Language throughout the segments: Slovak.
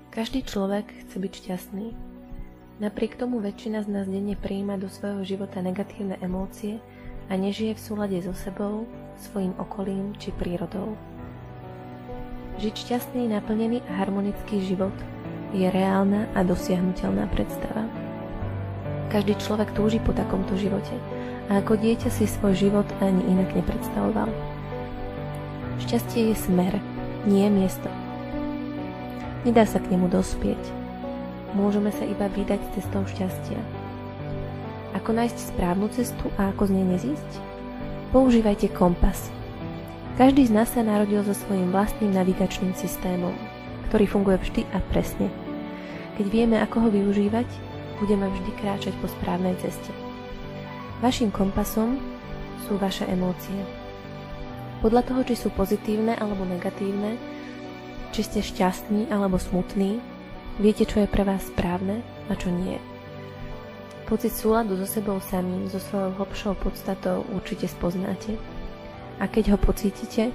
Každý človek chce byť šťastný. Napriek tomu väčšina z nás denne prijíma do svojho života negatívne emócie a nežije v súlade so sebou, svojim okolím či prírodou. Žiť šťastný, naplnený a harmonický život je reálna a dosiahnuteľná predstava. Každý človek túži po takomto živote a ako dieťa si svoj život ani inak nepredstavoval. Šťastie je smer, nie miesto. Nedá sa k nemu dospieť. Môžeme sa iba vydať cestou šťastia. Ako nájsť správnu cestu a ako z nej nezísť? Používajte kompas. Každý z nás sa narodil so svojím vlastným navigačným systémom, ktorý funguje vždy a presne. Keď vieme, ako ho využívať, budeme vždy kráčať po správnej ceste. Vaším kompasom sú vaše emócie. Podľa toho, či sú pozitívne alebo negatívne, či ste šťastní alebo smutní, viete, čo je pre vás správne a čo nie. Pocit súladu so sebou samým, so svojou hlbšou podstatou určite spoznáte. A keď ho pocítite,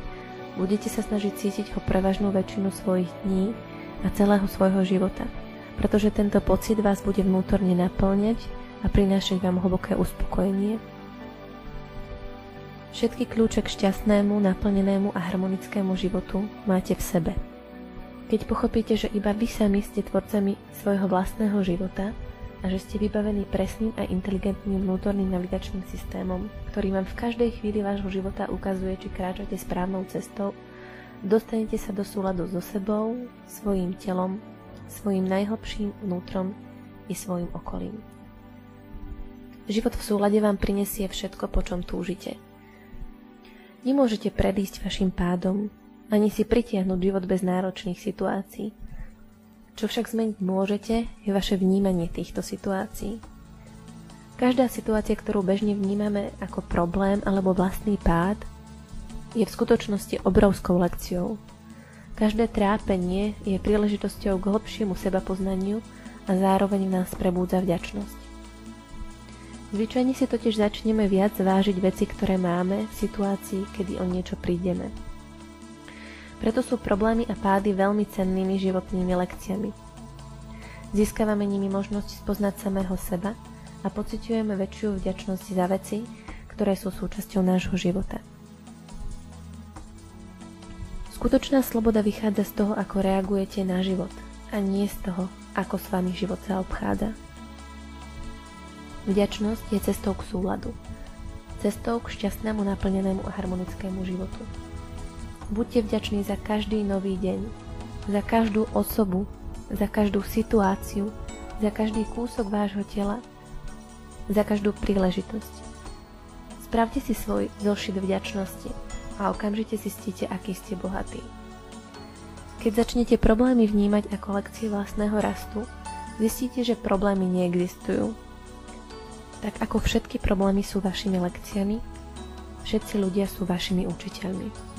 budete sa snažiť cítiť ho prevažnú väčšinu svojich dní a celého svojho života, pretože tento pocit vás bude vnútorne naplňať a prinášať vám hlboké uspokojenie. Všetky kľúče k šťastnému, naplnenému a harmonickému životu máte v sebe. Keď pochopíte, že iba vy sami ste tvorcami svojho vlastného života a že ste vybavení presným a inteligentným vnútorným navigačným systémom, ktorý vám v každej chvíli vášho života ukazuje, či kráčate správnou cestou, dostanete sa do súladu so sebou, svojím telom, svojím najhlbším vnútrom i svojim okolím. Život v súlade vám prinesie všetko, po čom túžite. Nemôžete predísť vašim pádom, ani si pritiahnuť život bez náročných situácií. Čo však zmeniť môžete, je vaše vnímanie týchto situácií. Každá situácia, ktorú bežne vnímame ako problém alebo vlastný pád, je v skutočnosti obrovskou lekciou. Každé trápenie je príležitosťou k hlbšiemu sebapoznaniu a zároveň v nás prebúdza vďačnosť. Zvyčajne si totiž začneme viac vážiť veci, ktoré máme v situácii, kedy o niečo prídeme. Preto sú problémy a pády veľmi cennými životnými lekciami. Získavame nimi možnosť spoznať samého seba a pociťujeme väčšiu vďačnosť za veci, ktoré sú súčasťou nášho života. Skutočná sloboda vychádza z toho, ako reagujete na život, a nie z toho, ako s vami život zaobchádza. Vďačnosť je cestou k súladu, cestou k šťastnému, naplnenému a harmonickému životu. Buďte vďační za každý nový deň, za každú osobu, za každú situáciu, za každý kúsok vášho tela, za každú príležitosť. Spravte si svoj zošit vďačnosti a okamžite zistíte, aký ste bohatí. Keď začnete problémy vnímať ako lekcie vlastného rastu, zistíte, že problémy neexistujú. Tak ako všetky problémy sú vašimi lekciami, všetci ľudia sú vašimi učiteľmi.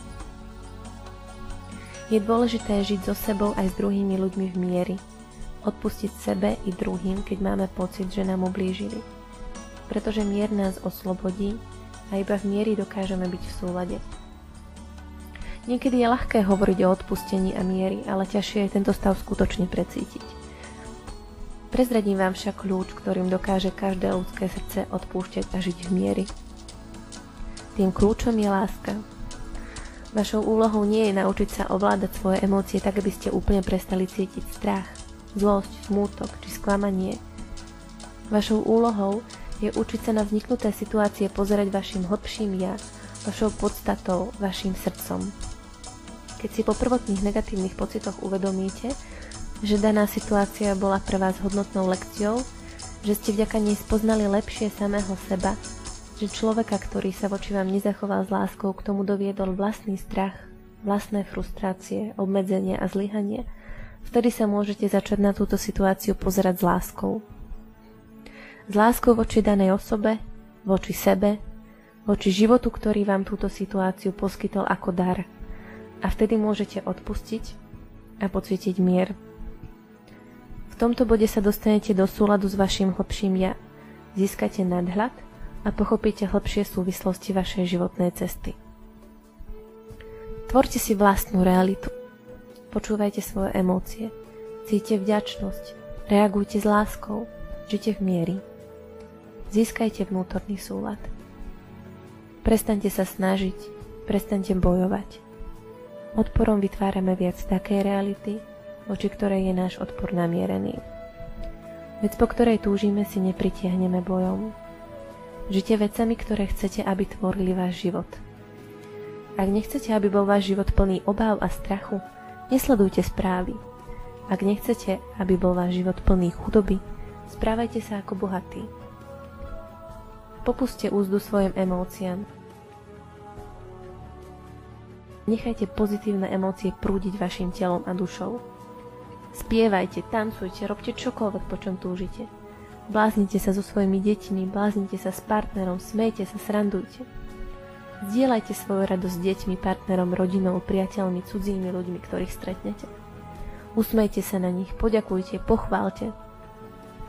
Je dôležité žiť so sebou aj s druhými ľuďmi v mieri, odpustiť sebe i druhým, keď máme pocit, že nám ublížili. Pretože mier nás oslobodí a iba v mieri dokážeme byť v súlade. Niekedy je ľahké hovoriť o odpustení a mieri, ale ťažšie je tento stav skutočne precítiť. Prezradím vám však kľúč, ktorým dokáže každé ľudské srdce odpúšťať a žiť v mieri. Tým kľúčom je láska. Vašou úlohou nie je naučiť sa ovládať svoje emócie tak, aby ste úplne prestali cítiť strach, zlosť, smútok či sklamanie. Vašou úlohou je učiť sa na vzniknuté situácie pozerať vašim hlbším ja, vašou podstatou, vašim srdcom. Keď si po prvotných negatívnych pocitoch uvedomíte, že daná situácia bola pre vás hodnotnou lekciou, že ste vďaka nej spoznali lepšie samého seba, že človeka, ktorý sa voči vám nezachoval s láskou, k tomu doviedol vlastný strach, vlastné frustrácie, obmedzenia a zlyhanie, vtedy sa môžete začať na túto situáciu pozerať s láskou. S láskou voči danej osobe, voči sebe, voči životu, ktorý vám túto situáciu poskytol ako dar. A vtedy môžete odpustiť a pocítiť mier. V tomto bode sa dostanete do súladu s vašim hlbším ja, získate nadhľad a pochopíte hlbšie súvislosti vašej životnej cesty. Tvorte si vlastnú realitu. Počúvajte svoje emócie. Cíťte vďačnosť, reagujte s láskou, žite v mieri. Získajte vnútorný súlad. Prestaňte sa snažiť, prestaňte bojovať. Odporom vytvárame viac takej reality, voči ktorej je náš odpor namierený. Vec, po ktorej túžime, si nepritiahneme bojom. Žite vecami, ktoré chcete, aby tvorili váš život. Ak nechcete, aby bol váš život plný obáv a strachu, nesledujte správy. Ak nechcete, aby bol váš život plný chudoby, správajte sa ako bohatí. Popuste úzdu svojim emóciám. Nechajte pozitívne emócie prúdiť vašim telom a dušou. Spievajte, tancujte, robte čokoľvek, po čom túžite. Bláznite sa so svojimi deťmi, bláznite sa s partnerom, smejte sa, srandujte. Zdieľajte svoju radosť s deťmi, partnerom, rodinou, priateľmi, cudzími ľuďmi, ktorých stretnete. Usmejte sa na nich, poďakujte, pochválte.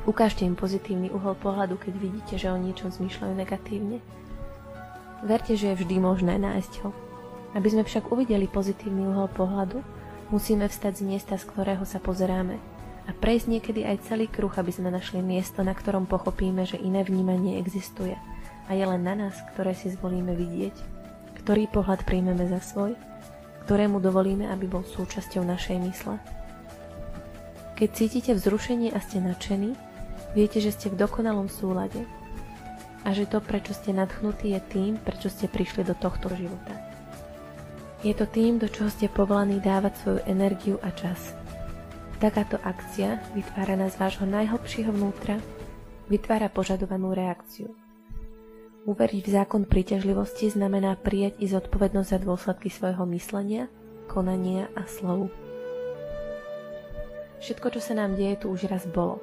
Ukážte im pozitívny uhol pohľadu, keď vidíte, že o niečom zmýšľajú negatívne. Verte, že je vždy možné nájsť ho. Aby sme však uvideli pozitívny uhol pohľadu, musíme vstať z miesta, z ktorého sa pozeráme, a prejsť niekedy aj celý kruh, aby sme našli miesto, na ktorom pochopíme, že iné vnímanie existuje a je len na nás, ktoré si zvolíme vidieť, ktorý pohľad príjmeme za svoj, ktorému dovolíme, aby bol súčasťou našej mysle. Keď cítite vzrušenie a ste nadšení, viete, že ste v dokonalom súlade a že to, prečo ste nadchnutí, je tým, prečo ste prišli do tohto života. Je to tým, do čoho ste povolaní dávať svoju energiu a čas. Takáto akcia, vytváraná z vášho najhlbšieho vnútra, vytvára požadovanú reakciu. Uveriť v zákon príťažlivosti znamená prijať i zodpovednosť za dôsledky svojho myslenia, konania a slov. Všetko, čo sa nám deje, tu už raz bolo.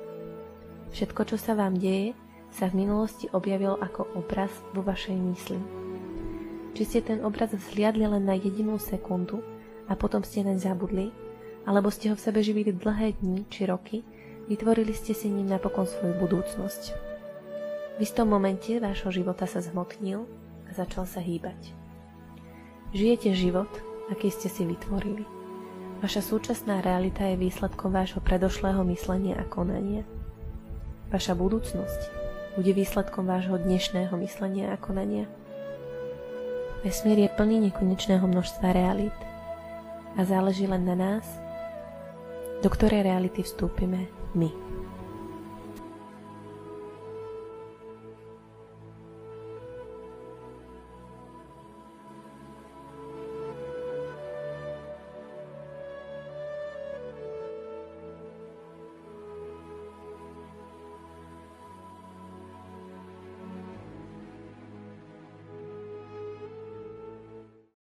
Všetko, čo sa vám deje, sa v minulosti objavilo ako obraz vo vašej mysli. Či ste ten obraz vzhliadli len na jedinú sekundu a potom ste naň zabudli, alebo ste ho v sebe živili dlhé dni či roky, vytvorili ste si ním napokon svoju budúcnosť. V istom momente vášho života sa zhmotnil a začal sa hýbať. Žijete život, aký ste si vytvorili. Vaša súčasná realita je výsledkom vášho predošlého myslenia a konania. Vaša budúcnosť bude výsledkom vášho dnešného myslenia a konania. Vesmír je plný nekonečného množstva realít a záleží len na nás, do ktorej reality vstúpime my.